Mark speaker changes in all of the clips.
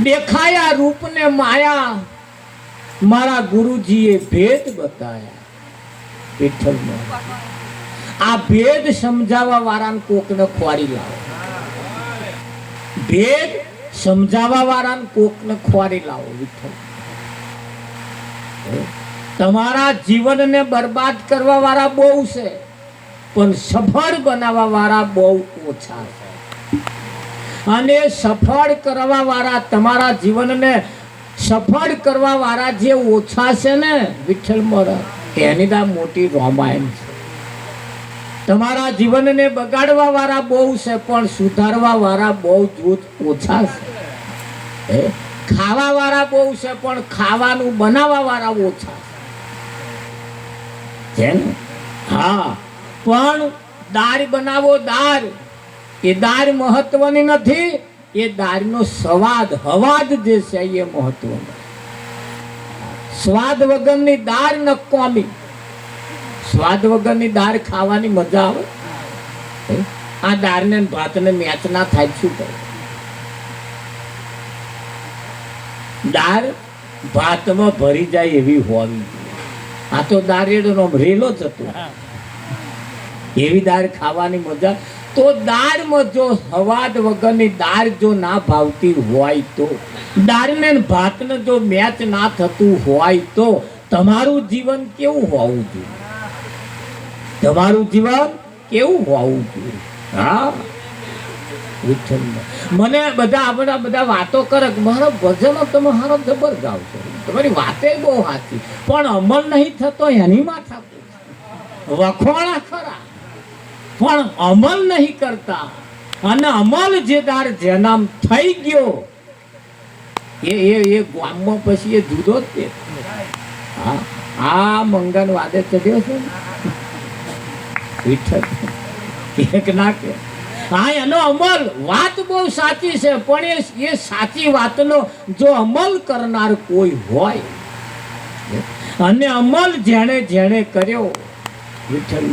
Speaker 1: દેખાયા રૂપ ને માયા મારા ગુરુજીએ ભેદ બતાયા વિઠ્ઠલનો આ ભેદ સમજાવવા વાળાને કોકને ખોરી લાવો ભેદ સમજાવવા વાળાને કોકને ખોરી લાવો વિઠ્ઠલ તમારા જીવનને બરબાદ કરવા વાળા બહુ છે પણ સફળ બનાવવા વાળા બહુ ઓછા છે અને સફળ કરવા વાળા તમારા જીવનને સફળ કરવા વાળા જે ઓછા છે ને વિઠ્ઠલ મહારાજ એની દા મોટી રામાયણ છે તમારા જીવનને બગાડવા વાળા બહુ છે પણ સુધારવા વાળા બહુ જૂથ ઓછા છે ખાવા વાળા બહુ છે પણ ખાવાનું બનાવવા વાળા ઓછા છે ને હા પણ દાળ બનાવો દાળ એ દાળ મહત્વની નથી એ દાળનો સ્વાદ હવાદ જે છે એ મહત્વનો સ્વાદ વગરની દાળ નકામી સ્વાદ વગરની દાળ ખાવાની મજા આવે આ દાળને ભાતને મેચ ના થાય શું કરે દાળ ભાતમાં ભરી જાય એવી હોવી આ તો દાળેડનો રેલો જ હતો એવી દાળ ખાવાની મજા તો દાળમાં જો હવાદ વગરની દાળ જો ના ભાવતી હોય તો દાળને ભાતને જો મેચ ના થતું હોય તો તમારું જીવન કેવું હોવું જોઈએ તમારું જીવન કેવું હોવું જોઈએ હા મને બધા આપણા બધા વાતો કરે મારા ભજનો તમે હારો જબર ગાવ છો તમારી વાતે બહુ સાચી પણ અમલ નહીં થતો એની માથા વખોણા ખરા પણ અમલ નહીં કરતા અને અમલ જે દાર જેનામ થઈ ગયો એ ગામમાં પછી એ જુદો જ છે આ મંગન વાદે ચડ્યો છે વિઠ્ઠલ એક ના કે હા એનો અમલ વાત બહુ સાચી છે પણ એ સાચી વાતનો જો અમલ કરનાર કોઈ હોય અને અમલ જેણે જેણે કર્યો વિઠ્ઠલ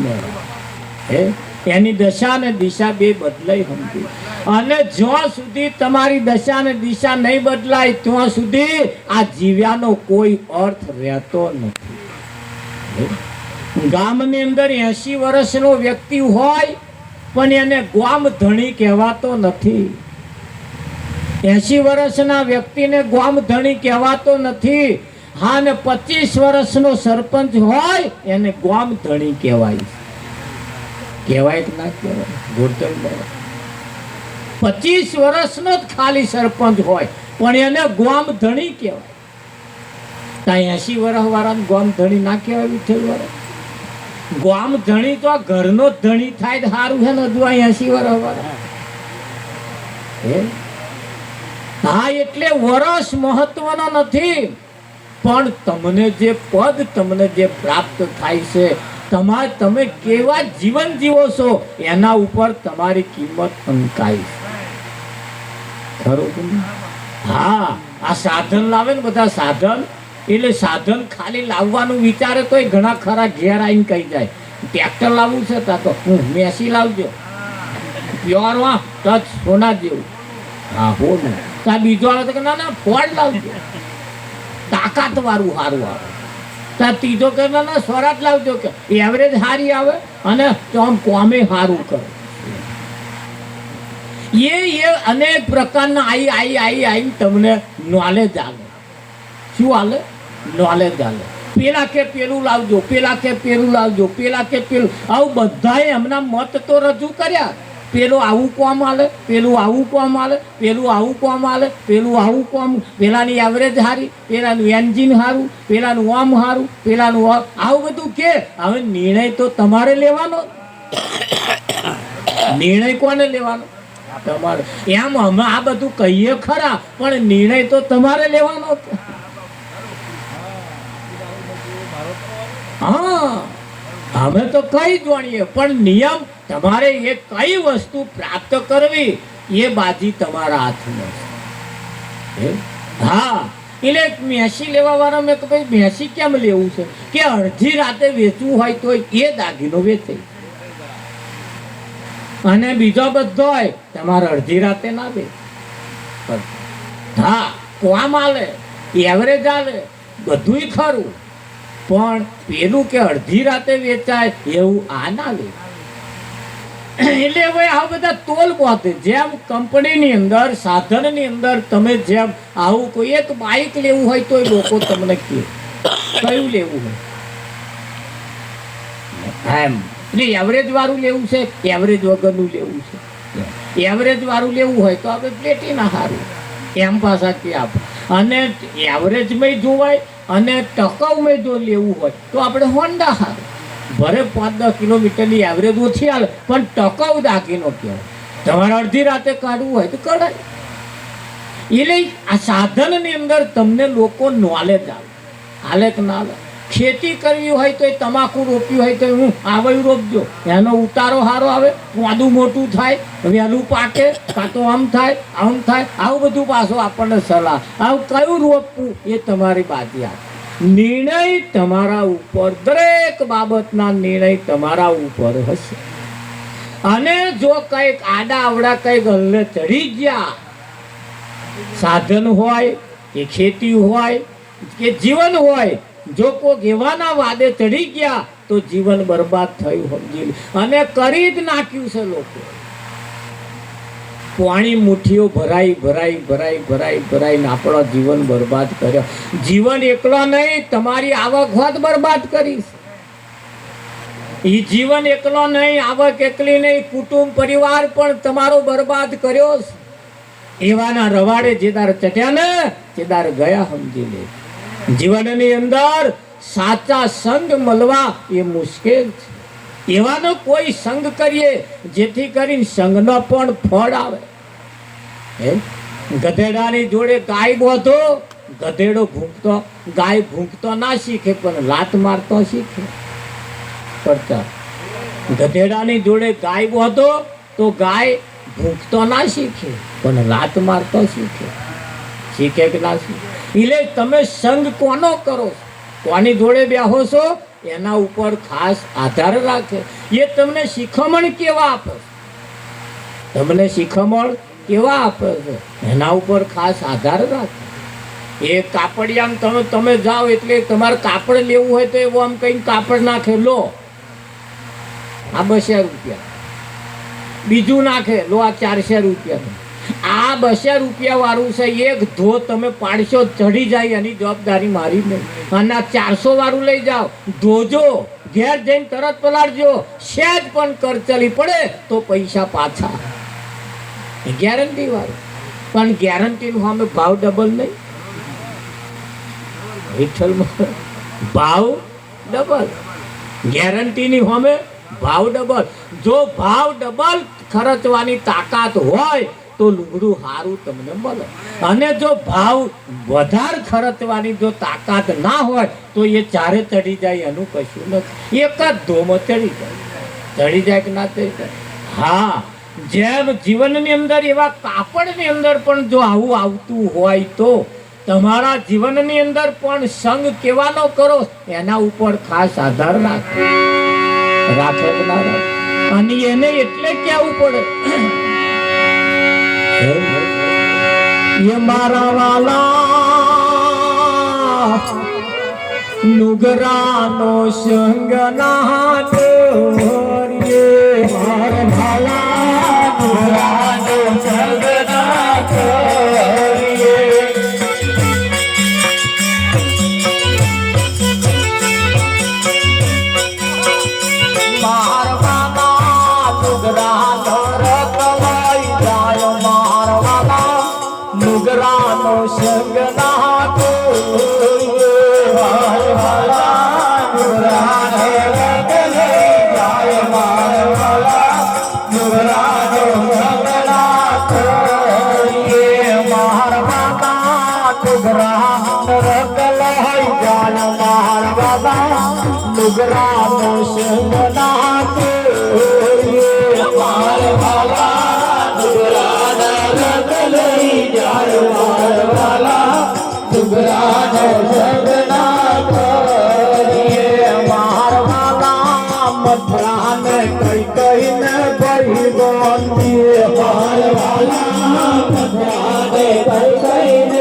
Speaker 1: હે એની દશા ને દિશા બે બદલાઈ સમજી અને જ્યાં સુધી તમારી દશા ને દિશા નહીં બદલાય ત્યાં સુધી આ જીવ્યાનો કોઈ અર્થ રહેતો નથી ગામની અંદર 80 વર્ષનો વ્યક્તિ હોય પણ એને ગામ ધણી કહેવાતો નથી 80 વર્ષના વ્યક્તિને ગામ ધણી કહેવાતો નથી હા ને 25 વર્ષનો સરપંચ હોય એને ગામ ધણી કહેવાય કહેવાય કે ના કહેવાય 25 વર્ષનો જ ખાલી સરપંચ હોય પણ એને ગામ ધણી કહેવાય ત્યાં 80 વર્ષ વાળાને ગામ ધણી ના કહેવાય વિઠ્ઠલ વાળા ગામ ધણી તો ઘરનો જ ધણી થાય સારું છે ને હજુ 80 વર્ષ વાળા હા એટલે વર્ષ મહત્વનો નથી પણ તમને જે પદ તમને જે પ્રાપ્ત થાય છે તમે કેવા જીવન જીવો છો એના ઉપર તમારી કિંમત અંકાય ખરું હા આ સાધન લાવે ને બધા સાધન એટલે સાધન ખાલી લાવવાનું વિચારે તો ઘણા ખરા ઘેર આવીને કહી જાય ટ્રેક્ટર લાવવું છે તો મેસી લાવજો પ્યોરમાં ટચ સોના જેવું હા હો ત્યાં બીજો આવે તો કે ના ફોર્ડ લાવજો તાકાત વાળું સારું આવે ત્યાં ત્રીજો કે ના સ્વરાજ લાવજો કે એવરેજ સારી આવે અને આમ કોમે સારું કરે એ અનેક પ્રકારના આઈ તમને નોલેજ આવે શું હાલે નોલેજ આવે પેલા કે પેલું લાવજો પેલા કે પેલું લાવજો પેલા કે પેલું આવું બધાએ એમના મત તો રજૂ કર્યા પેલું આવું કોમ આલે પેલું આવું કોમ આલે પેલું આવું કોમ આલે પેલું આવું કોમ પેલાની એવરેજ સારી પેલાનું એન્જિન સારું પેલાનું ઓમ સારું પેલાનું આવું બધું કે હવે નિર્ણય તો તમારે લેવાનો નિર્ણય કોને લેવાનો તમારે એમ અમે આ બધું કહીએ ખરા પણ નિર્ણય તો તમારે લેવાનો હા અમે તો કઈ જાણીએ પણ નિયમ તમારે એ કઈ વસ્તુ પ્રાપ્ત કરવી એ બાજી તમારા હાથમાં છે હા એટલે મેસી લેવા વાળા મેં તો ભાઈ મેસી કેમ લેવું છે કે અડધી રાતે વેચવું હોય તો એ દાગીનો વેચે અને બીજો બધો હોય તમારે અડધી રાતે ના વેચ હા કોમ આલે, એવરેજ આલે, બધુંય ખરું, પણ પેલું કે અડધી રાતે વેચાય એવું આ ના લે. એટલે હવે આ બધા તોલ પહોંચે. જેમ કંપનીની અંદર, સાધનની અંદર તમે જેમ આવું કોઈ એક બાઇક લેવું હોય તો લોકો તમને કહે કયું લેવું હોય એમ. એટલે એવરેજ વાળું લેવું છે, એવરેજ વગરનું લેવું છે. એવરેજ વાળું લેવું હોય તો આપણે પ્લેટિના સારું એમ પાછા કે આપ. અને એવરેજમાં જોવાય અને ટકાઉમાં જો લેવું હોય તો આપણે હોન્ડા સારું. ભલે 5-10 કિલોમીટરની એવરેજ ઓછી આવે પણ ટકાઉ દાગીનો કહેવાય. તમારે અડધી રાતે કાઢવું હોય તો કઢાય. એટલે આ સાધનની અંદર તમને લોકો નોલેજ આવે, હાલે કે ના આવે. ખેતી કરવી હોય તો એ તમાકુ રોપ્યું હોય તો હું આવયું રોપજો, એનો ઉતારો સારો આવે, વાદું મોટું થાય, વહેલું પાકે, કાં તો આમ થાય આમ થાય. આવું બધું પાછું આપણને સલાહ. આવું કયું રોપવું એ તમારી બાજી આવે. નિર્ણય તમારા ઉપર, દરેક બાબતના નિર્ણય તમારા ઉપર હશે. અને જો કંઈક આડા આવડા કંઈક હલ્લે ચડી ગયા, સાધન હોય કે ખેતી હોય કે જીવન હોય, જો કોઈક એવાના વાદે ચડી ગયા તો જીવન બરબાદ થયું સમજી. અને કરી જ નાખ્યું છે લોકો. પાણી મુઠ્ઠીઓ ભરાઈ ભરાઈ ભરાઈ ભરાઈ ભરાઈને આપણો જીવન બરબાદ કર્યો. જીવન એકલો નહીં, તમારી આવક હોત બરબાદ કરીશ. એ જીવન એકલો નહીં, આવક એકલી નહીં, કુટુંબ પરિવાર પણ તમારો બરબાદ કર્યો. એવાના રવાડે જેદાર ચટ્યા ને જેદાર ગયા સમજી લે. જીવનની અંદર સાચા સંગ મળવા એ મુશ્કેલ છે. એવાનો કોઈ સંગ કરીએ જેથી કરીને સંગનો પણ ફળ આવે. ગધેડાની જોડે ગાય બોધો, ગધેડો ભૂંકતો, ગાય ભૂંકતો ના શીખે પણ લાત મારતો શીખે. ગધેડાની જોડે ગાય બોધો તો ગાય ભૂંકતો ના શીખે પણ લાત મારતો શીખે. શીખે કે ના શીખે. એટલે તમે સંગ કોનો કરો, કોની જોડે બેહો છો એના ઉપર ખાસ આધાર રાખે. એ તમને શિખામણ કેવા આપે, તમને શિખામણ કેવા આપે છે એના ઉપર ખાસ આધાર રાખે. એ કાપડિયામાં તમે જાઓ એટલે તમારે કાપડ લેવું હોય તો એવું આમ કંઈ કાપડ નાખે, લો આ 200 રૂપિયા, બીજું નાખે, લો આ 400 રૂપિયા. આ 200 રૂપિયા વાળું છે, એક ધો તમે પાડશો ચડી જાય એની જવાબદારી મારી નહીં. અને આ 400 વાળું લઈ જાઓ, ધોજો, ઘેર જઈને તરત પલાળજો, સહેજ પણ કરચલી પડે તો પૈસા પાછા. ગેરંટી વાળું. પણ ગેરંટીનું સામે ભાવ ડબલ નહીં. વિઠ્ઠલમાં ભાવ ડબલ, ગેરંટીની સામે ભાવ ડબલ. જો ભાવ ડબલ ખર્ચવાની તાકાત હોય તો લુગડું સારું તમને મળે. અને જો ભાવ વધારે ખર્ચવાની જો તાકાત ના હોય તો એ ચારે ચડી જાય એનું કશું નથી. એક જ ધોમાં ચડી જાય કે ના ચડી જાય. હા, જેમ જીવનની અંદર એવા કાપડની અંદર પણ જો આવું આવતું હોય તો તમારા જીવનની અંદર પણ સંગ કેવાનો કરો એના ઉપર ખાસ આધાર રાખે કે ના રાખે. અને એને એટલે કહેવું પડે ये मारा वाला नुगरानो संग नातो ये मारा वाला नुगरानो संग नातो ये मारा वाला नुगरानो रतलाई जायो मारा वाला नुगरानो संग नातो हाय वाला नुगरानो रतले जाय मार वाला नुगरानो संग नातो ये मार वाला नुगरानो रतले जाय मार वाला नुगरानो संग नातो ये मार वाला नुगरानो रतले जाय मार वाला नुगरानो संग नातो ये मार वाला मथुरा में कई कई न बही बंदी मार वाला मथुरा में कई कई न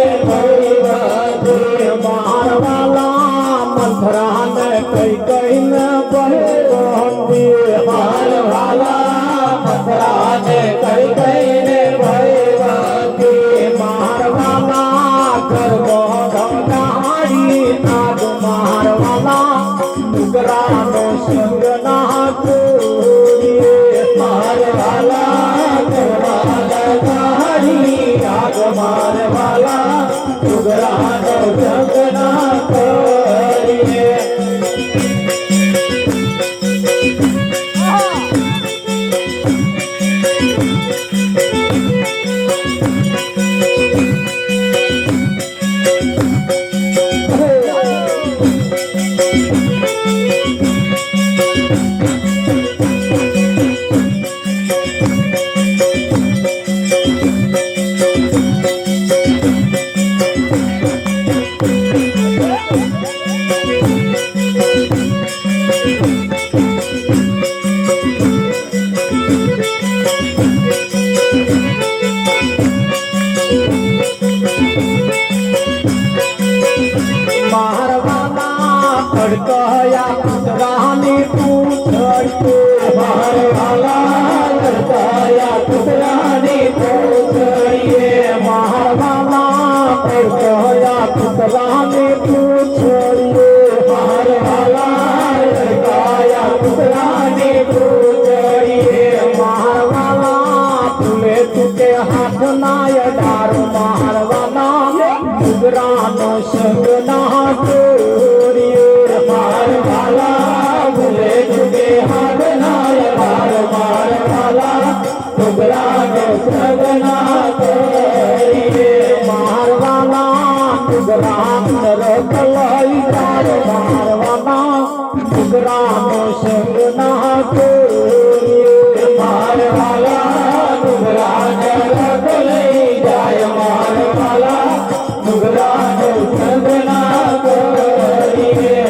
Speaker 1: ઉગરાનો જગના કરીએ રાની પૂછડીએ મારવાલા કરતાયા પુતરાની પૂછડીએ મારવાલા કરતાયા પુતરાની પૂછડીએ મારવાલા કરતાયા પુતરાની પૂછડીએ મારવાલા તુલે તુકે હાથ નાય ડાર મારવાલા ઉગરાનો સંગ ના કરીએ મારવાલા ભૂલે ચુકે હાથ નાય માર મારવાલા ઉગરાનો સંગ ના કરીએ મારવાલા ઉગરાન રખલાઈ તાર મારવાલા ઉગરાનો સંગ ના કરીએ મારવાલા ઉગરાન રખલાઈ જાય મારવાલા ઉગરાનો સંગ ના કરીએ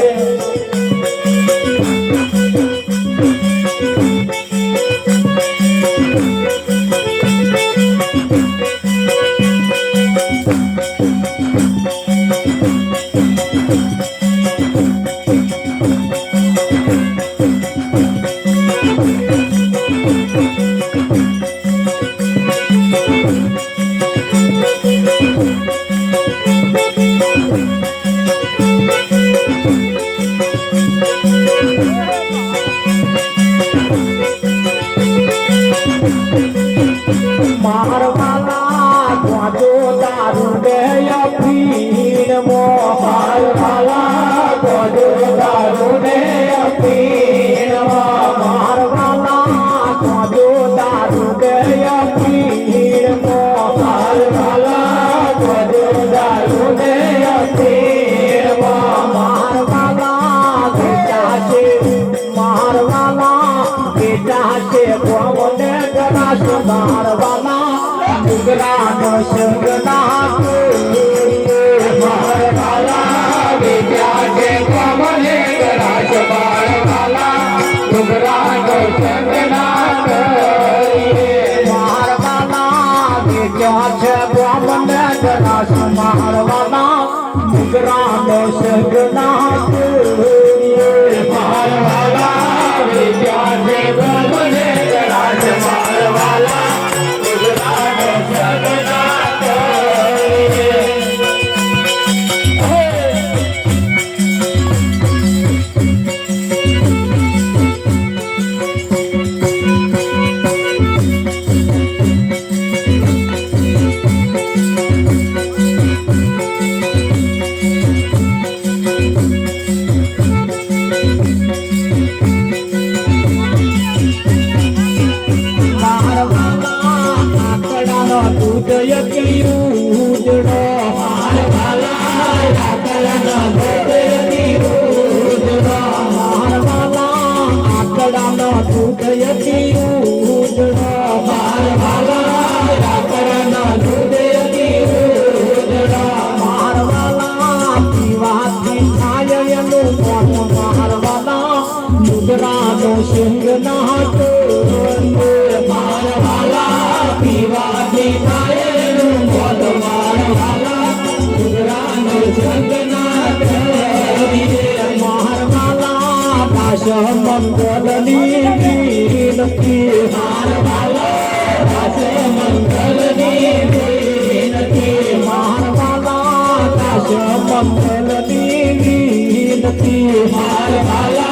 Speaker 1: મારવાલા ગોજો દારૂ દે અફીણ મો મારવાલા ગોજો દારૂ દે અફીણ મો મારવાલા ગોજો દારૂ દે અફીણ મો મારવાલા ગોજો દારૂ દે અફીણ મો મારવાલા બેટા છે મારવાલા બેટા છે ગોમને ગરાસ મારવાલા ઉગરાનો સંગ ના કરીએ મારવાલા બેટા છે ગોમને ગરાસ મારવાલા ઉગરાનો સંગ ના કરીએ મારવાલા બેટા છે ગોમને ગરાસ મારવાલા ઉગરાનો સંગ ના કરીએ મારવાલા બેટા છે ગોમને ગરાસ મારવાલા સિંગ ના મારવાલા પીવાથી થાયનું મોત મારવાલા ઉગરાનો સંગ ના કરીએ મારવાલા દાસ મંગલની વિનતી મારવાલા દાસ મંગલની વિનતી મારવાલા દાસ મંગલની વિનતી મારવાલા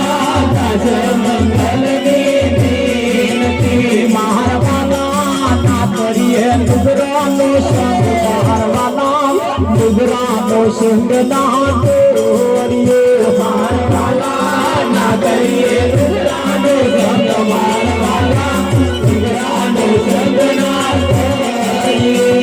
Speaker 1: દાસ મંગલની વિનતી મારવાલા ના કરીએ ઉગરાનો સંગ મારવાલા ડુગરાનો સંગ ના તોડીએ માર વાલા ના કરીએ ડુગરાનો સંગ માર વાલા ડુગરાનો સંગ ના તોડીએ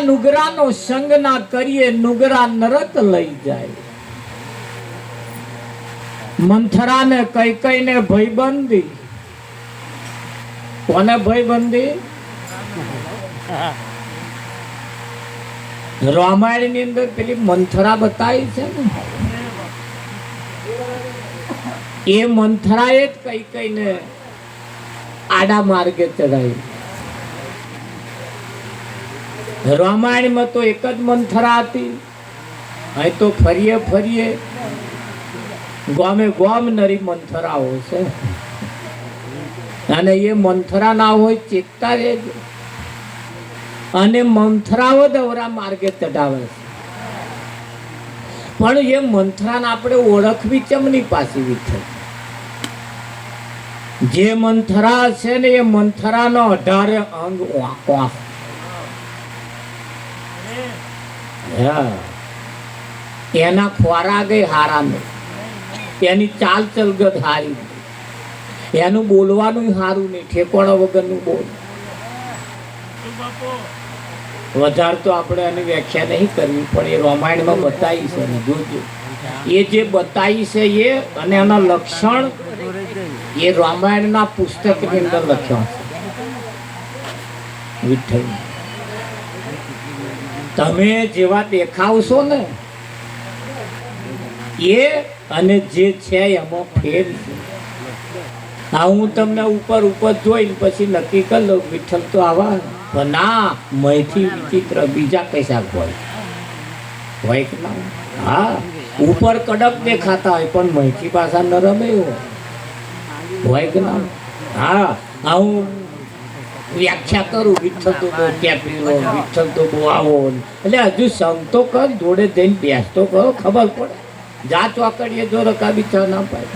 Speaker 1: નુગરાનો સંગ ના કરીએ, નુગરા નરક લઈ જાય. મંથરાને કૈકેયીને ભયબંધી. કોને ભયબંધી? રામાયણ ની અંદર પેલી મંથરા બતાવી છે ને, એ મંથરાએ જ કૈકેયીને આડા માર્ગે ચડાવી. રામાયણમાં તો એક જ મંથરા હતી. અહીં તો ફરીએ ફરીએ ગામે ગામ નરી મંથરાઓ છે, અને એ મંથરા ના હોય ચેતતા રહેજો. અને મંથરાઓ દવરા માર્ગે ચડાવે છે, પણ એ મંથરાને આપણે ઓળખવી ચમની પાછી વિઠ્ઠલ. જે મંથરા છે ને એ મંથરાનો 18 અંગ વાંકો. એના ખોરાક હારા નહીં, એની ચાલ ચલગત હારી નહીં, એનું બોલવાનું સારું નહીં, ઠેકોણા વગરનું બોલ. વધારે તો આપણે એની વ્યાખ્યા નહીં કરવી, પણ એ રામાયણમાં બતાવી છે. જોજો એ જે બતાવી છે એ, અને એના લક્ષણ એ રામાયણના પુસ્તકની અંદર લખ્યા છે. વિઠ્ઠલ તમે જેવા દેખાવશો ને એ અને જે છે એમાં ફેર છે. હા, હું તમને ઉપર ઉપર જોઈને પછી નક્કી કરી લઉં વિઠ્ઠલ તો આવા, પણ ના, મયથી વિચિત્ર બીજા કશાક હોય કે ના. હા, ઉપર કડક દેખાતા હોય પણ મયથી પાછા નરમ હોય કે ના. હા, હું વ્યાખ્યા કરું વિઠ્ઠલ તો બહુ કેપીલો, વિઠ્ઠલ તો બહુ આવો, એટલે હજુ સંતો કર જોડે જઈને બેસતો કરો, ખબર પડે. જા ચોકડીએ જો રકાબી ચા ના પાય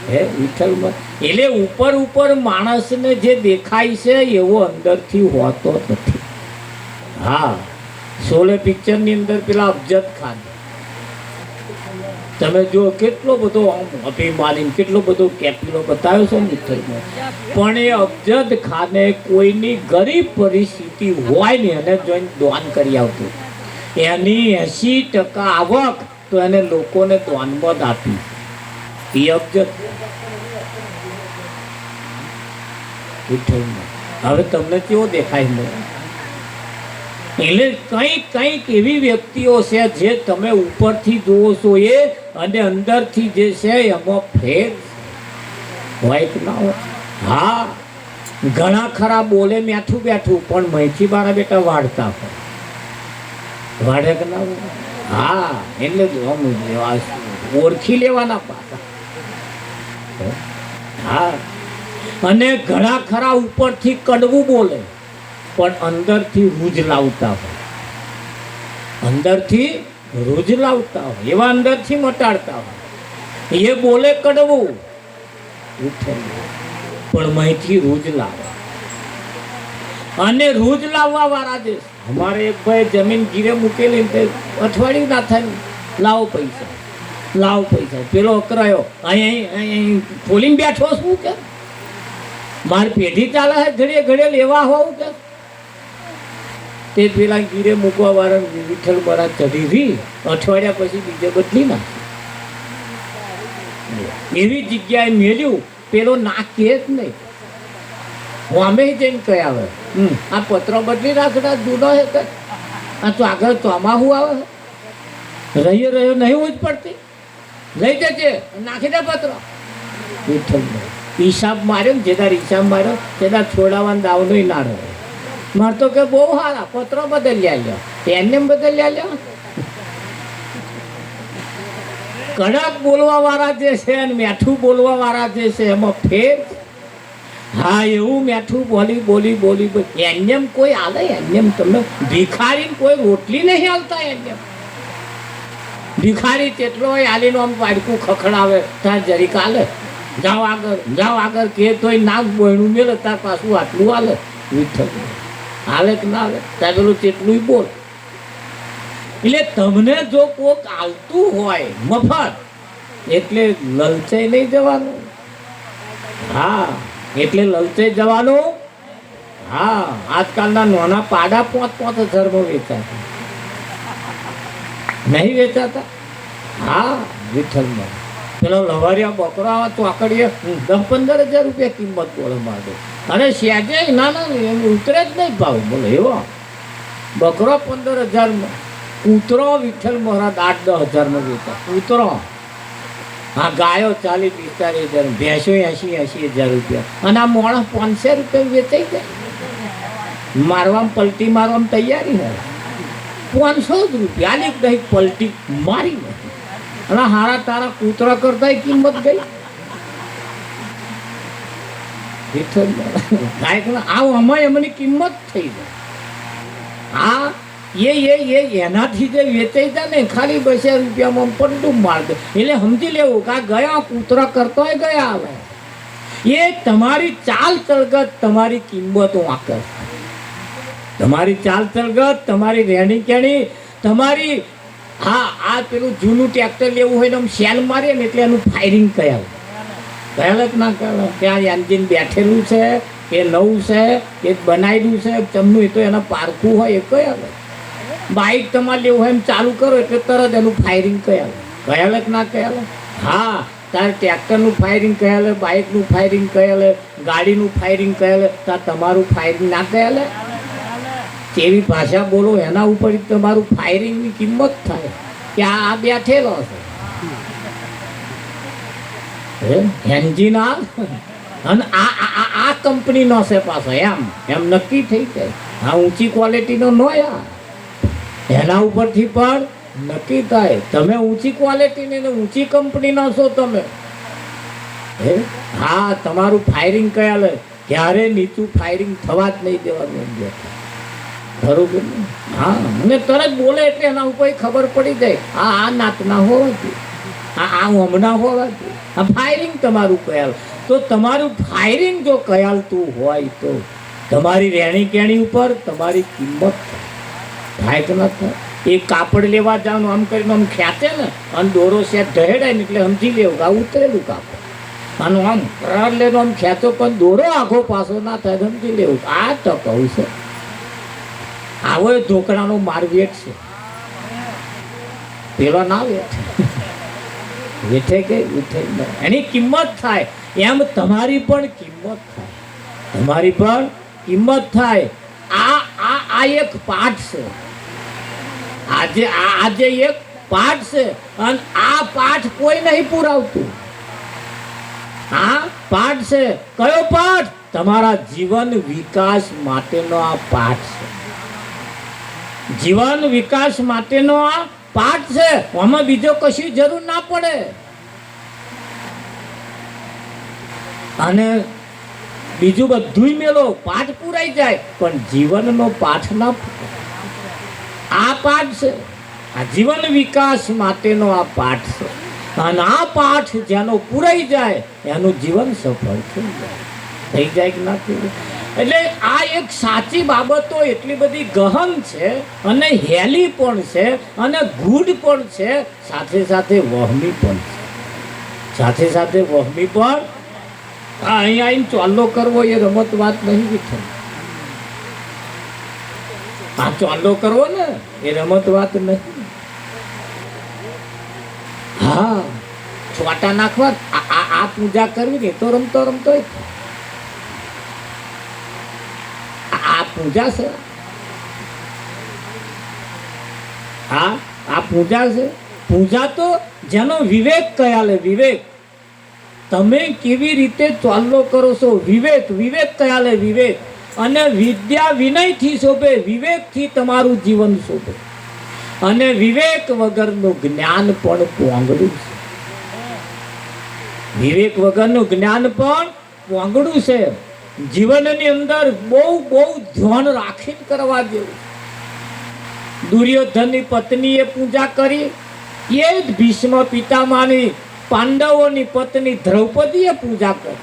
Speaker 1: હે વિઠ્ઠલમાં. એટલે ઉપર ઉપર માણસને જે દેખાય છે એવો અંદરથી હોતો નથી. હા, શોલે પિક્ચરની અંદર પેલા અફજદ ખાન તમે જો કેટલો બધો અભિમાની, કેટલો બધો કેપીલો બતાવ્યો છે વિઠ્ઠલમાં. પણ એ અફજદ ખાને કોઈની ગરીબ પરિસ્થિતિ હોય ને એને જોઈને દાન કરી આવતું. એની 80% આવક તો એને લોકોને દાનમાં જ આપી. એ અફજદ વિઠ્ઠલમાં. હવે તમને કેવો દેખાય ને? એટલે કંઈક એવી વ્યક્તિઓ છે જે તમે ઉપરથી જુઓ છો એ, અને અંદરથી જે છે એમાં ફેર હોય કે ના હોય. હા, ઘણા ખરા બોલે મેઠું બેઠું, પણ મૈથી મારા બેટા વાળતા હોય. વાળે કે ના હોય? હા, એટલે ઓળખી લેવાના પાછા. હા, અને ઘણા ખરા ઉપરથી કડવું બોલે પણ અંદરથી રૂજ લાવતા હોય. અંદરથી રૂજ લાવતા હોય, એવા અંદરથી મટાડતા હોય. એ બોલે કડવું પણ મહીથી રૂજ લાવે. અને રૂજ લાવવા વાળા જે અમારે એક ભાઈ જમીન ગીરે મૂકેલી, અઠવાડિયું ના થાય, લાવો પૈસા, લાવો પૈસા. પેલો અકરાયો અહીં ખોલીને બેઠો શું કે મારી પેઢી ચાલે છે, ઘડીએ ઘડીએ લેવા હોવું કે. તે પેલા ગીરે મૂકવા વાળા વિઠ્ઠલ બરા ચઢી રહી, અઠવાડિયા પછી બીજે બદલી નાખી. એવી જગ્યાએ મેલ્યું, પેલો ના કે જ નહીં. હું અમે જઈને કહ્યા આવે, આ પત્રો બદલી રાખતા જૂનો હે, આ તો આગળ ચોમાહું આવે, રહ્યો નહીં જ પડતી, લઈ જજે નાખી દે પત્રો. વિઠ્ઠલભાઈ હિસાબ માર્યો ને જેદાર હિસાબ માર્યો તેદાર છોડાવવાનો દાવનો ના રહ્યો. મારે તો કે બહુ સારા પત્રો બદલ્યા લ્યો, એને બદલ્યા લ્યો. કડક બોલવા વાળા જે છે અને મેઠું બોલવા વાળા જે છે એમાં ફેર. હા એવું મેઠું બોલી બોલી બોલી એમ કોઈ આલે એમ તમને ભિખારી કોઈ રોટલી નહીં આવતા એમ. ભિખારી તેટલો હોય આલીનો આમ વાડકું ખખડાવે ત્યાં જરીક આલે, જાઓ આગળ કે તોય નાક બોયણું મેલે તાર પાછું આટલું હાલે. વિઠ્ઠલ હાલે કે ના હાલે ત્યાં પેલું તેટલું બોલ. એટલે તમને જો કોક આવતું હોય મફત એટલે લલચાઈ નહીં જવાનું. હા એટલે લલચાઈ જવાનું. હા આજકાલના નાના પાડા 5,000 વેચાતા નહીં વેચાતા. હા વિઠ્ઠલમાં પેલો લવારિયા બકરો આવે ચોકડીએ 10-15 હજાર રૂપિયા કિંમત બોલે મારે. અને સેજે ના એમ ઉતરે જ નહીં ભાવ બોલો એવો બકરો 15,000. કૂતરો વિઠ્ઠલ મહારાજ 8-10 હજારમાં વેચા કૂતરો. હા ગાયો 40-45 હજાર, ભેંસો 80-80 હજાર રૂપિયા. અને આ માણસ 500 રૂપિયા વેચાઈ જાય. મારવામાં પલટી મારવામાં તૈયારી હોય 500 જ રૂપિયા આલી દહીં પલટી મારી નથી. અને હારા તારા કૂતરા કરતા કિંમત ગઈ. આવ અમાય એમની કિંમત થઈ જાય. હા એનાથી જે વેચાઈ જાય ને ખાલી 200 રૂપિયામાં પડતું માર દે. એટલે સમજી લેવું કે આ ગયા કૂતરા કરતો ગયા આવે. એ તમારી ચાલ ચળગત તમારી કિંમતો આંકે. તમારી ચાલ ચળગત તમારી રહેણી કેણી તમારી. હા આ પેલું જૂનું ટ્રેક્ટર લેવું હોય ને આમ સેલ મારે ને એટલે એનું ફાયરિંગ કહેવાય. કહેવાય કે ના કહેવાય. ત્યાં એન્જિન બેઠેલું છે કે નવું છે કે બનાવેલું છે ચમનું એ તો એના પારખું હોય એ કહેવાય. બાઇક તમારે લેવું હોય એમ ચાલુ કરો એટલે તરત એનું ફાયરિંગ કહેવાય. કહેવાય કે ના કહેવાય. હા તારે ટ્રેક્ટરનું ફાયરિંગ કહેવાય, બાઇકનું ફાયરિંગ કહેવાય, ગાડીનું ફાયરિંગ કહેવાય. તાર તમારું ફાયરિંગ ના કહેવાય. કેવી ભાષા બોલો એના ઉપર તમારું ફાયરિંગની કિંમત થાય કે આ બેઠેલો છે એન્જિન અને આ કંપનીનો છે પાછો એમ નક્કી થઈ જાય. આ ઊંચી ક્વોલિટીનો નો એના ઉપરથી પણ નક્કી થાય તમે ઊંચી ક્વોલિટીની ને ઊંચી કંપનીના છો તમે. હા તમારું ફાયરિંગ કયા લે ક્યારે નીચું ફાયરિંગ થવા જ નહીં દેવાનું. બરોબર. હા મને તરત બોલે એટલે એના ઉપર ખબર પડી જાય આ નાતના હોવાથી આ હમણાં હોવાથી આ ફાયરિંગ તમારું કયાલ. તો તમારું ફાયરિંગ જો કયાલતું હોય તો તમારી રહેણી કેણી ઉપર તમારી કિંમત થાય કે ન થાય. એ કાપડ લેવા જવાનું આમ કરીને આમ ખેંચે ને અને દોરો સેટ ઢહેડાય ને એટલે સમજી લેવું કે આ ઉતરેલું કાપડ. આનું આમ પ્રાર લેનો આમ ખેંચો પણ દોરો આખો પાછો ના થાય સમજી લેવું આ ટકાઉ છે. આવો ઢોકળાનો મારવેટ છે પેલો ના વેઠે કે એની કિંમત થાય એમ તમારી પણ કિંમત થાય. તમારી પણ કિંમત થાય. આ એક પાઠ છે. આજે એક પાઠ છે અને આ પાઠ કોઈ નહીં પુરાવતું. આ પાઠ છે. કયો પાઠ? તમારા જીવન વિકાસ માટેનો આ પાઠ છે. જીવન વિકાસ માટેનો આ પાઠ છે. આમાં બીજો કશી જરૂર ના પડે. અને બીજું બધું મેલો પાઠ પૂરાઈ જાય પણ જીવનનો પાઠ ના. આ પાઠ છે. આ જીવન વિકાસ માટેનો આ પાઠ છે. અને આ પાઠ જેનો પૂરાઈ જાય એનું જીવન સફળ થઈ જાય કે ના થઈ જાય. એટલે આ એક સાચી બાબતો એટલી બધી ગહન છે અને હેલી પણ છે અને ગૂઢ પણ છે સાથે સાથે વહમી પણ છે. સાથે સાથે વહમી પણ. અહીંયા આવીને ચોલ્લો કરવો એ રમત વાત નહીં વિઠ્ઠલ. આ ચોલ્લો કરવો ને એ રમત વાત નહીં. હા છોટા નાખવા આ પૂજા કરવી ને તો રમતો રમતો આ પૂજા છે. હા આ પૂજા છે. પૂજા તો જેનો વિવેક કયા લે વિવેક તમે કેવી રીતે ચાલો કરો છો. વિવેક, વિવેક કયાલે વિવેક. અને વિદ્યા વિનયથી શોભે, વિવેકથી તમારું જીવન શોભે. અને વિવેક વગરનું જ્ઞાન પણ પોંગડું છે. વિવેક વગરનું જ્ઞાન પણ પોંગડું છે. જીવનની અંદર બહુ બહુ ધ્યાન રાખીને કરવા જેવું. દુર્યોધનની પત્નીએ પૂજા કરી, એ જ ભીષ્મ પિતામહની પાંડવોની પત્ની દ્રૌપદીએ પૂજા કરી.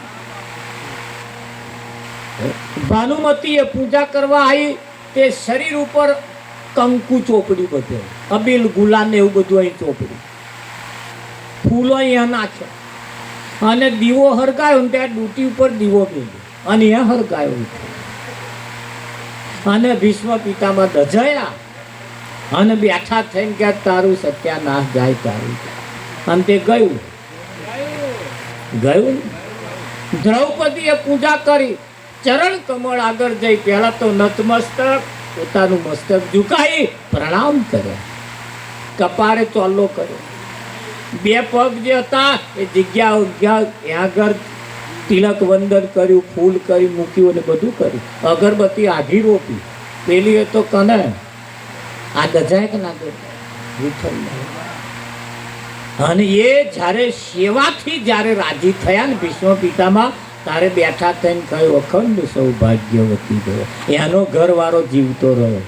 Speaker 1: ભાનુમતીએ પૂજા કરવા આવી, તે શરીર ઉપર કંકુ ચોપડી, બધે અબીલ ગુલાલ ને એવું બધું અહીં ચોપડી, ફૂલો અહીંયા નાખ્યા અને દીવો હરગાયો ને ત્યાં ડૂટી ઉપર દીવો મેળ્યો અને અહીંયા હરગાયો. અને ભીષ્મ પિતામાં દજાયા અને બેઠા થઈને કે તારું સત્યાનાશ જાય, તારું. અને તે ગયું. દ્રૌપદીએ પૂજા કરી, ચરણ કમળ આગળ જઈ પહેલા તો નતમસ્તક પોતાનું મસ્તક ઝુકાઈ પ્રણામ કરે, કપાળે ચોલ્લો કર્યો. બે પગ જે હતા એ જગ્યા આગળ તિલક વંદન કર્યું, ફૂલ કરી મૂક્યું અને બધું કર્યું. અગરબત્તી આઘી રોપી. પેલી એ તો કને આ દજાય કે ના દજાય. અને એ જ્યારે સેવાથી જ્યારે રાજી થયા ને ભીષ્મ પિતામાં, તારે બેઠા થઈને કહ્યું અખંડ સૌભાગ્યવતી ગયો. એનો ઘરવાળો જીવતો રહ્યો.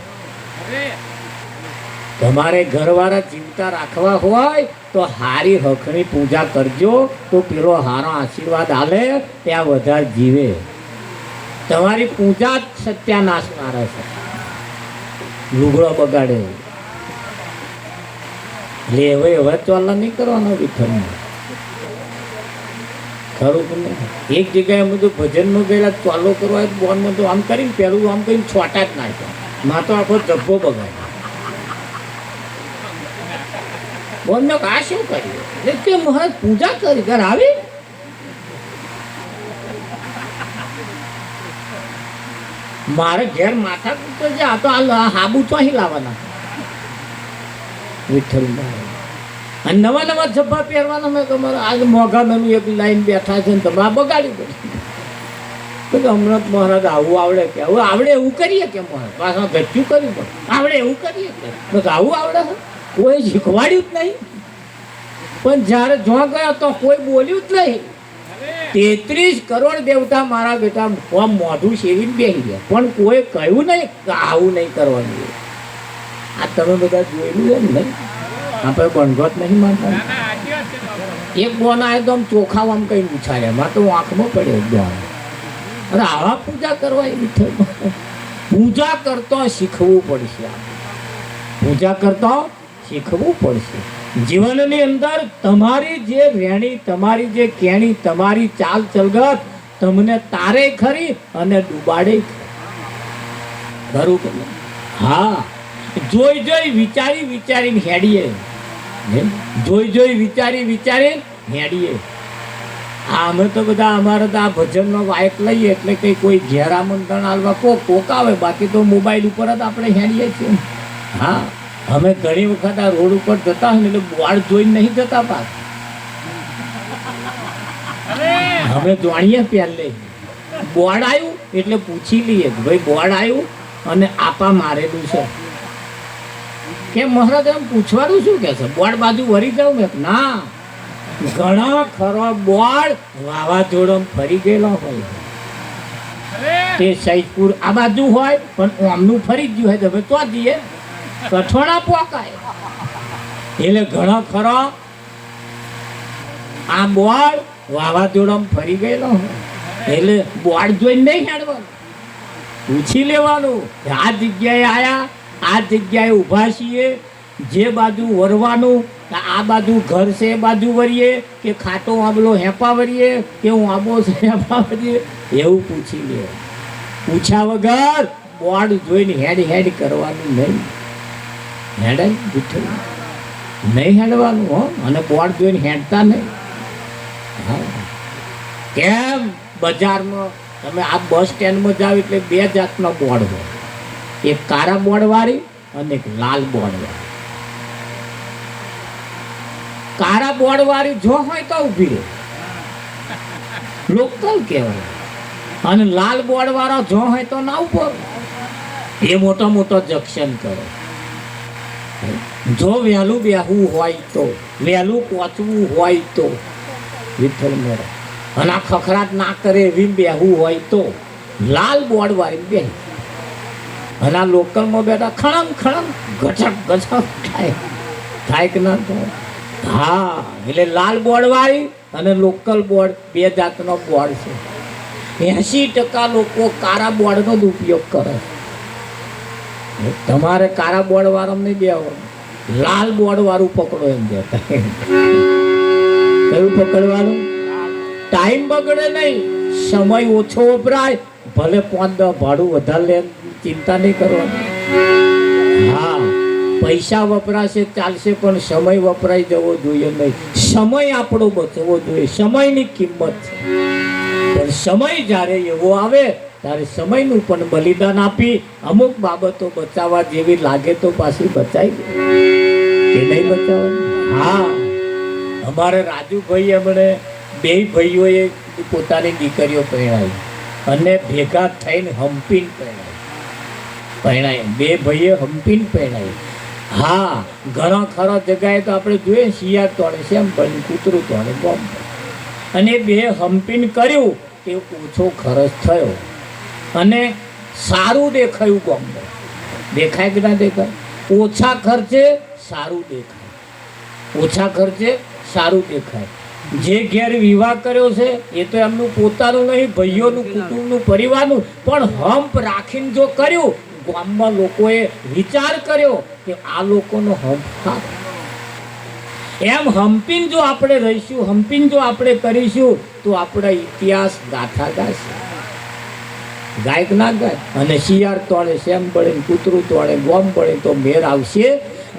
Speaker 1: તમારે ઘરવાળા જીવતા રાખવા હોય તો હારી હખની પૂજા કરજો, તો પેલો હારો આશીર્વાદ આલે, ત્યાં વધારે જીવે. તમારી પૂજા જ સત્યાનાશ મારે છે, લુગડો બગાડે. એટલે હવે ચોલા નહીં કરવાનો વિઠ્ઠલનો. ખરું કે નહીં? એક જગ્યાએ અમે તો ભજનમાં ગયેલા, ચાલો કરવા બોનમાં તો આમ કરીને પેલું આમ કરીને છોટા જ નાખ્યા, માં તો આખો જબ્બો બગાડ્યો. બોન આ શું કર્યું? એટલે તે મહારાજ પૂજા કરી ઘર આવી. મારે ઘેર માથા કૂટો છે, આ તો આ હાબુ ચોહી લાવવાના વિઠ્ઠલ. અને નવા નવા જબ્બા પહેરવાના. મેં તમારે આજ મોઘા મેનું એક લાઈન બેઠા છે ને તમે આ બગાડી દો. હમણાં મહારાજ આવું આવડે કે આવું આવડે એવું કરીએ કે મહારાજ પાછા ઘટ્યું કર્યું પણ આવડે એવું કરીએ કે બસ આવું આવડે છે. કોઈ શીખવાડ્યું જ નહીં. પણ જ્યારે જો ગયા તો કોઈ બોલ્યું જ નહીં. 33 કરોડ દેવતા મારા બેટા મોઢું સેવીને બેસી ગયા, પણ કોઈ કહ્યું નહીં કે આવું નહીં કરવાનું. આ તમે બધા જોયેલું છે ને? નહીં આપણે બણગત નહીં માનતા. એક બોન આવે તો આમ ચોખા આમ કઈ ઉછાળ્યા, માં તો આંખમાં પડ્યો એકદમ. અરે આવા પૂજા કરવા એવી પૂજા કરતો શીખવું પડશે. પૂજા કરતો શીખવું પડશે. જીવનની અંદર તમારી જે રહેણી, તમારી જે કેણી, તમારી ચાલ ચલગત તમને તારે ખરી અને ડૂબાડે ખરું કે નહીં? હા, જોઈ જોઈ વિચારી વિચારીને હેડીએ, જોઈ જોઈ વિચારી વિચારી હેડીએ. હા, અમે તો બધા અમારે તો આ ભજનનો વાયક લઈએ એટલે કંઈ કોઈ ઘેરા મંત્રણ હાલવા કોક આવે, બાકી તો મોબાઈલ ઉપર જ આપણે હેડીએ છીએ. હા, અમે ઘણી વખત આ રોડ ઉપર જતા હોય ને એટલે બોર્ડ જોઈને નહીં જતા પાસ. અમે જાણીએ પહેલે બોર્ડ આવ્યું એટલે પૂછી લઈએ કે ભાઈ બોર્ડ આવ્યું અને આપા મારેલું છે કે મહારાજ એમ પૂછવાનું શું કે છે? બોર્ડ બાજુ વળી જાઉં મેં ના, ઘણા ખરો બોર્ડ વાવાઝોડો ફરી ગયેલો હોય. તે સૈદપુર આ બાજુ હોય પણ આમનું ફરી જ ગયું હોય તો હવે તો જઈએ કઠોળા પોકાય. એટલે ઘણો ખરો આ બોર્ડ વાવાઝોડો ફરી ગયેલો હોય એટલે બોર્ડ જોઈને નહીં હેડવાનું, પૂછી લેવાનું આ જગ્યાએ આયા, આ જગ્યાએ ઊભા છીએ, જે બાજુ વરવાનું આ બાજુ ઘર છે એ બાજુ વરીએ કે ખાટો આંબલો હેપા વરીએ કે હું આંબો છે હેપા વરીએ, એવું પૂછી લે. પૂછ્યા વગર બોર્ડ જોઈને હેડ હેડ કરવાનું નહીં. હેડાય વિઠ્ઠલ નહીં હેડવાનું હો. અને બોર્ડ જોઈને હેડતા નહીં. હા, કેમ બજારમાં તમે આ બસ સ્ટેન્ડમાં જાઓ એટલે 2 જાતનો બોર્ડ હોય, એક કાળા બોર્ડ વાળી અને એક લાલ બોર્ડ વાળી. કાળા બોર્ડ વાળી જો હોય તો ઊભી રહે લોકલ કહેવાય. અને લાલ બોર્ડ વાળો જો હોય તો ના ઉપર એ મોટો મોટો જંક્શન કરે. જો વહેલું બેહવું હોય તો, વહેલું પહોંચવું હોય તો વિઠ્ઠલ મેળા, અને આ ખખડાટ ના કરે એવી બેહવું હોય તો લાલ બોર્ડ વાળી બે. અને આ લોકલમાં બેઠા ખણમ ખણમ ગચક ગચક થાય કે ના થાય? હા, એટલે લાલ બોર્ડ વાળી અને લોકલ બોર્ડ બે જાતનો બોર્ડ છે. 80% લોકો કાળા બોર્ડનો જ ઉપયોગ કરે. તમારે કાળા બોર્ડ વાળો નહીં બેહવાનું, લાલ બોર્ડ વાળું પકડો એમ કહેતા. કયું પકડવાનું? ટાઈમ બગડે નહીં, સમય ઓછો વપરાય, ભલે 5-10 ભાડું વધારે લે, ચિંતા નહીં કરવાની. હા, પૈસા વપરાશે ચાલશે, પણ સમય વપરાઈ જવો જોઈએ નહીં. સમય આપણો બચવો જોઈએ, સમયની કિંમત છે. પણ સમય જ્યારે એવો આવે ત્યારે સમયનું પણ બલિદાન આપી અમુક બાબતો બચાવવા જેવી લાગે તો પાછી બચાવી કે નહીં બચાવવાની? હા, અમારે રાજુભાઈ એમણે 2 ભાઈઓએ પોતાની દીકરીઓ પરણાવી અને ભેગા થઈને હમ્પીને પરણાવી. 2 ભાઈએ હમ્પીને પરણાવી. હા, ઘણા ખરા જગ્યાએ તો આપણે જોઈએ શિયાળ તોડે છે એમ બની, કૂતરું તોડે બોમ્બ. અને 2 હમ્પીને કર્યું તે ઓછો ખર્ચ થયો અને સારું દેખાયું. બોમ્બ દેખાય કે ના દેખાય? ઓછા ખર્ચે સારું દેખાય, ઓછા ખર્ચે સારું દેખાય. જે ઘેર વિવાહ કર્યો છે એ તો એમનું પોતાનું નહીં, ભાઈઓનું, કુટુંબનું, પરિવારનું, પણ હમ્પ રાખીને જો કર્યું, ગામમાં લોકોએ વિચાર કર્યો કે આ લોકોનો હમ્પ સારો. એમ હમ્પીને જો આપણે રહીશું, હમ્પીને જો આપણે કરીશું તો આપણા ઇતિહાસ ગાથા ગાશે. ગાય ના ગાય? અને શિયાળ તોડે શેમ પડે, કૂતરું તોડે ગોમ પડે તો મેર આવશે.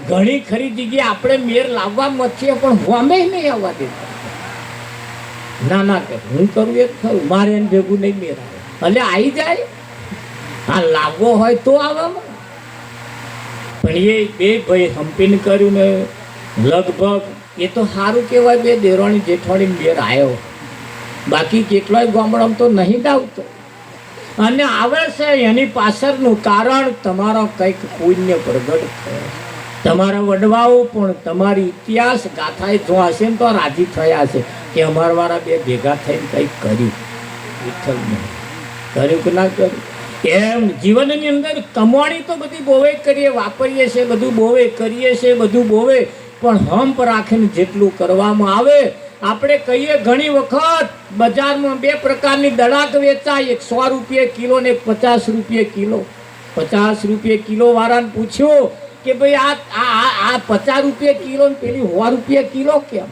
Speaker 1: ઘણી ખરી જગ્યાએ આપણે મેર લાવવા મચીએ પણ ગોમે નહીં આવવા દેતા. ના ના કે હું કરું એ જ ખરું, મારે એને ભેગું નહીં મેર આવે. એટલે આવી જાય, હા લાવવો હોય તો આવવામાં. પણ એ 2 ભાઈ હમ્પીને કર્યું ને લગભગ એ તો સારું કહેવાય, 2 દેરાણી જેઠાણી મેર આવ્યો. બાકી કેટલાય ગામડામાં તો નહીં જ આવતો. અને આવે છે એની પાછળનું કારણ તમારો કંઈક પુણ્ય પ્રગટ થયો. તમારા વડવાઓ પણ તમારી ઇતિહાસ ગાથાએ જો હશે ને તો રાજી થયા છે કે અમારવાળા 2 ભેગા થઈને કંઈક કર્યું. વિઠ્ઠલને કર્યું કે ના કર્યું? એમ જીવનની અંદર કમાણી તો બધી બોવે કરીએ, વાપરીએ છીએ, બધું બોવે કરીએ છીએ, બધું બોવે, પણ હમ્પ રાખીને જેટલું કરવામાં આવે. આપણે કહીએ ઘણી વખત બજારમાં 2 પ્રકારની દડાક વેચાય, એક 100 રૂપિયા કિલો ને એક 50 રૂપિયા કિલો. 50 રૂપિયા કિલો વાળાને પૂછ્યું કે ભાઈ આ 50 રૂપિયા કિલો ને પેલી 100 રૂપિયા કિલો કેમ?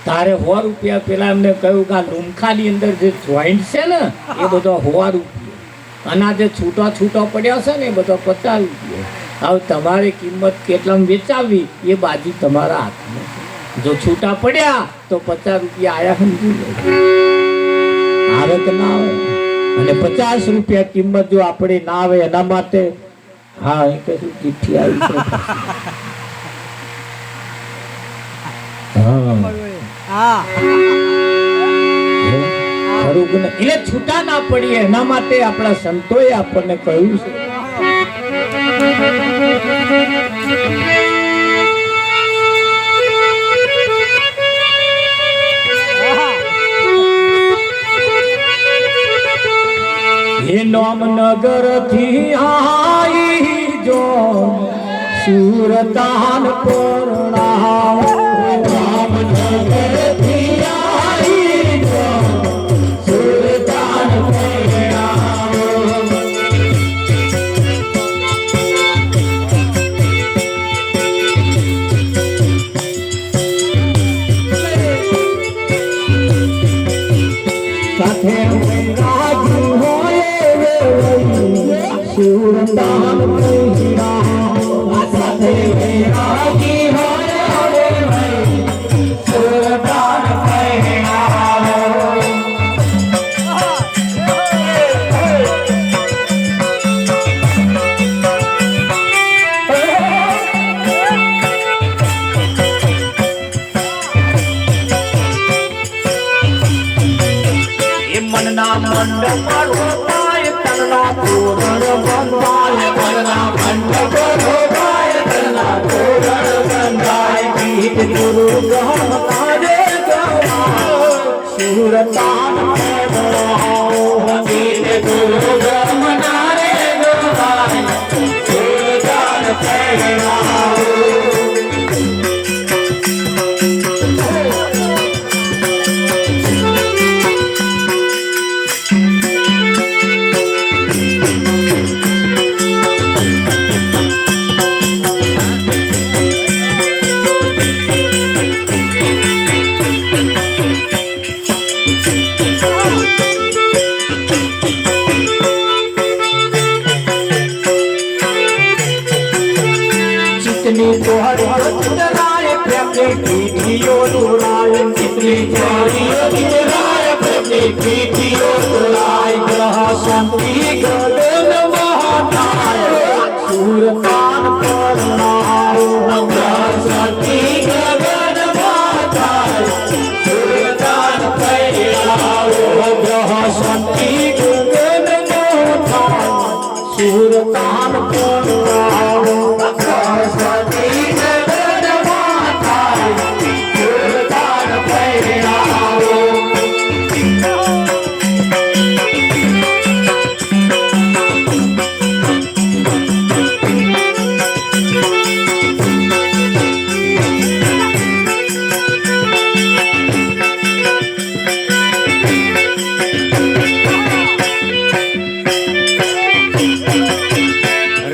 Speaker 1: તારે 100 રૂપિયા. પેલા એમને કહ્યું કે આ લુમખાની અંદર જે જોઈન્ટ છે ને એ બધો 100 રૂપિયા, અને આ જે છૂટા છૂટા પડ્યા છે ને એ બધો 50 રૂપિયા. હવે તમારે કિંમત કેટલામાં વેચાવવી એ બાજુ તમારા હાથમાં. જો છૂટા પડ્યા તો 50 રૂપિયા આયા, સમજી લો. આવે કે ના આવે? અને 50 રૂપિયા કિંમત જો આપણે ના આવે એના માટે હા એ કશું ચિઠ્ઠી આવી છે. ખરું કે નહીં? એટલે છૂટા ના પડીએ એના માટે આપણા સંતોએ આપણને કહ્યું છે. હે નોમનગર થી આઈ જો સુરતાન પરણાવ. નોમનગર થી આઈ જો સુરતાન પરણાવ. સાથે રાજુ હોય સુરતાન પરણાવ. સાથે રાજી હોય સુરતાન પરણાવ. તનના મંડપ રોપાય તનના તોરણ બંધાય તનના મંડપ રોપાય તનના તોરણ બંધાય ગીત ગુરુ ગહન તારે ગવાય સુરતાન ગવાય ગીત ગુરુ ગહન તારે ગવાય સુરતાન ગવાય कितनी जोहरी चितराय प्रेमनी पीठियो तुराय कितनी जोहरी चितराय प्रेमनी पीठियो तुराय ग्रह शांति गगन महाताय सूरतान करनाय ग्रह शांति गगन महाताय सूरतान करनाय ग्रह शांति गगन महाताय सूरतान करनाय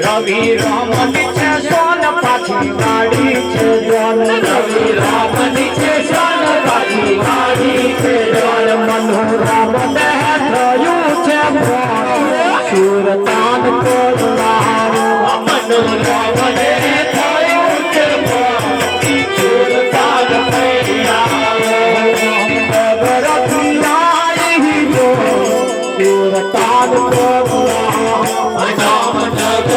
Speaker 1: रवि रामन छे सोन पाछी गाड़ी छे जन रवि रामन छे सोन पाछी गाड़ी छे जन मनोरम देह थयु छे सुरतान करनार मनोरम देह थयु छे सुरतान करनार नगर पिलाई जो सुरतान करनार नाम नगर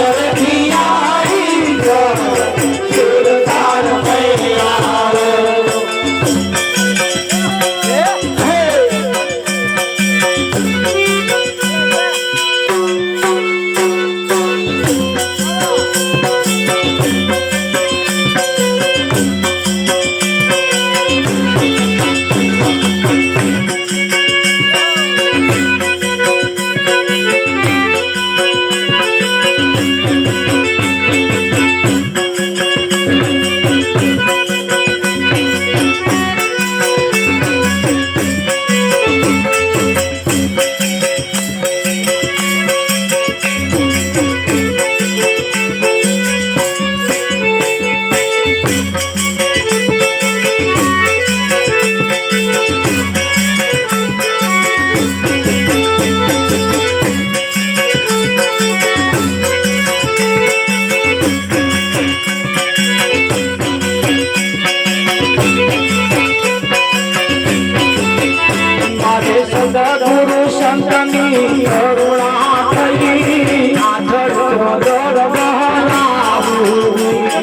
Speaker 1: गुरु संतनी करुणा थई आठड़ चोदर बहराबू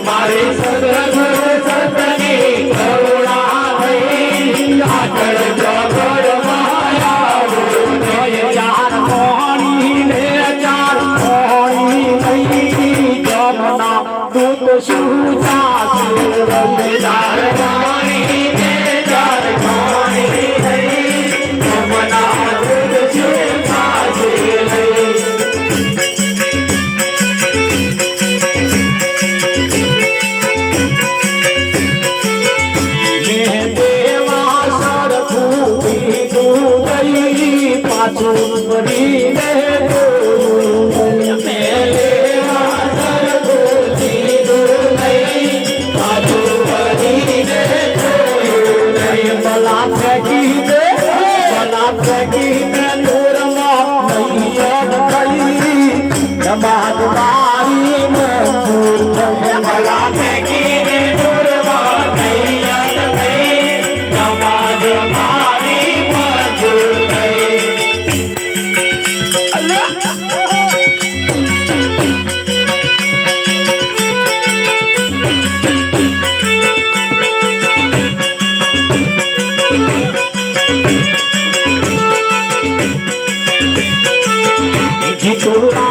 Speaker 1: मारे सदगुरु संतनी करुणा थई आठड़ चोदर बहराबू जय चार पानी ने चार पानी नहीं जमना दूत सुजा रंगदार पानी ने चार पानी
Speaker 2: જીતું